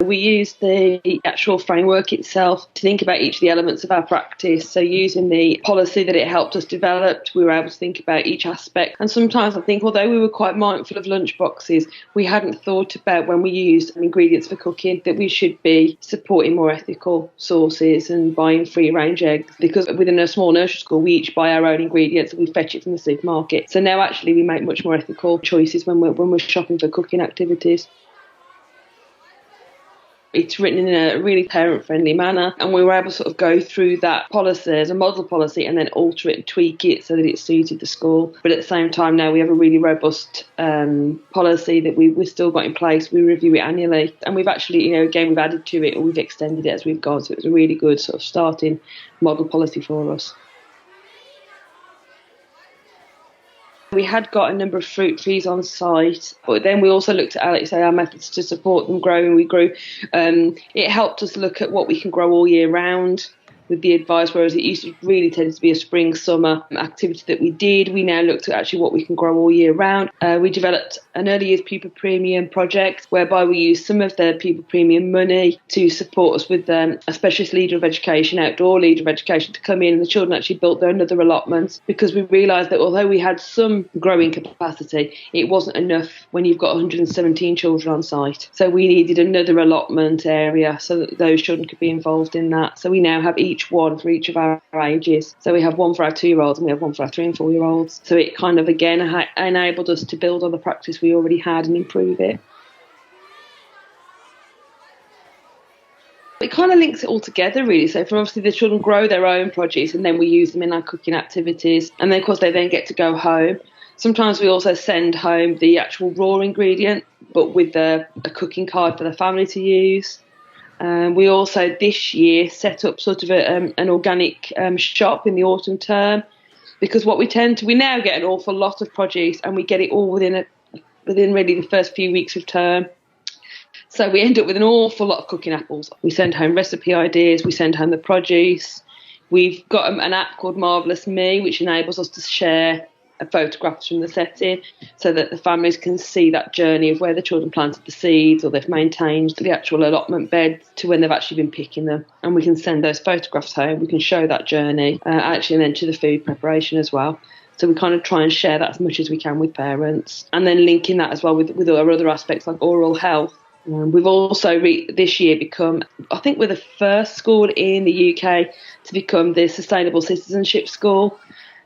We use the actual framework itself to think about each of the elements of our practice. So using the policy that it helped us develop, we were able to think about each aspect. And sometimes I think, although we were quite mindful of lunch boxes, we hadn't thought about when we used ingredients for cooking that we should be supporting more ethical sources and buying free-range eggs. Because within a small nursery school, we each buy our own ingredients and we fetch it from the supermarket. So now actually we make much more ethical choices when we're shopping for cooking activities. It's written in a really parent-friendly manner, and we were able to sort of go through that policy as a model policy and then alter it and tweak it so that it suited the school. But at the same time now we have a really robust policy that we've still got in place. We review it annually, and we've actually, again, we've added to it or we've extended it as we've gone. So it was a really good sort of starting model policy for us. We had got a number of fruit trees on site, but then we also looked at, our methods to support them grow, and we grew. It helped us look at what we can grow all year round with the advice, whereas it used to really tend to be a spring, summer activity that we did. We now looked at actually what we can grow all year round. We developed an early years pupil premium project whereby we used some of the pupil premium money to support us with a specialist leader of education, outdoor leader of education, to come in, and the children actually built their another allotment, because we realised that although we had some growing capacity, it wasn't enough when you've got 117 children on site. So we needed another allotment area so that those children could be involved in that. So we now have each one for each of our ages. So we have one for our 2-year-olds and we have one for our 3 and 4-year-olds. So it kind of, again, enabled us to build on the practice we already had and improve it. It kind of links it all together, really. So for obviously the children grow their own produce and then we use them in our cooking activities. And then, of course, they then get to go home. Sometimes we also send home the actual raw ingredient, but with a cooking card for the family to use. We also this year set up sort of an organic shop in the autumn term, because what we now get an awful lot of produce and we get it all within really the first few weeks of term. So we end up with an awful lot of cooking apples. We send home recipe ideas, we send home the produce. We've got an app called Marvellous Me, which enables us to share photographs from the setting so that the families can see that journey of where the children planted the seeds or they've maintained the actual allotment bed to when they've actually been picking them. And we can send those photographs home. We can show that journey actually, and then to the food preparation as well. So we kind of try and share that as much as we can with parents, and then linking that as well with our other aspects like oral health. We've also this year become, I think we're the first school in the UK to become the Sustainable Citizenship School.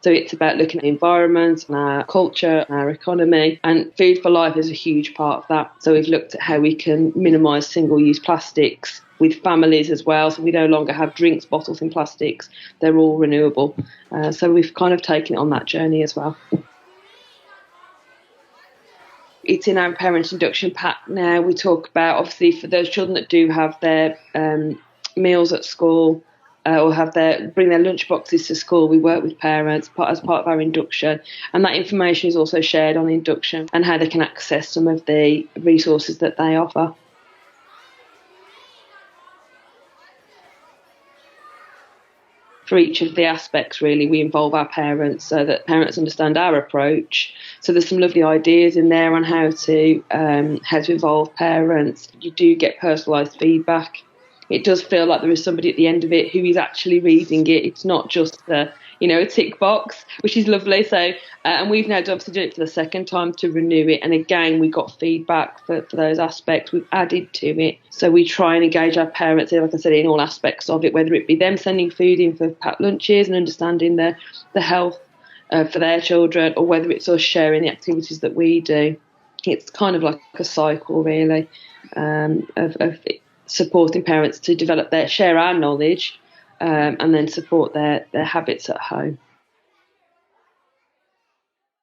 So it's about looking at the environment and our culture, our economy, and Food for Life is a huge part of that. So we've looked at how we can minimise single-use plastics with families as well. So we no longer have drinks bottles in plastics. They're all renewable. So we've kind of taken it on that journey as well. It's in our parent induction pack now. We talk about, obviously, for those children that do have their meals at school, or bring their lunch boxes to school, we work with parents as part of our induction, and that information is also shared on the induction and how they can access some of the resources that they offer. For each of the aspects, really, we involve our parents so that parents understand our approach. So there's some lovely ideas in there on how to involve parents. You do get personalised feedback. It does feel like there is somebody at the end of it who is actually reading it. It's not just a tick box, which is lovely. So, and we've now obviously done it for the second time to renew it. And again, we got feedback for those aspects. We've added to it. So we try and engage our parents, like I said, in all aspects of it, whether it be them sending food in for packed lunches and understanding the health for their children, or whether it's us sharing the activities that we do. It's kind of like a cycle, really, of supporting parents to share our knowledge and then support their habits at home.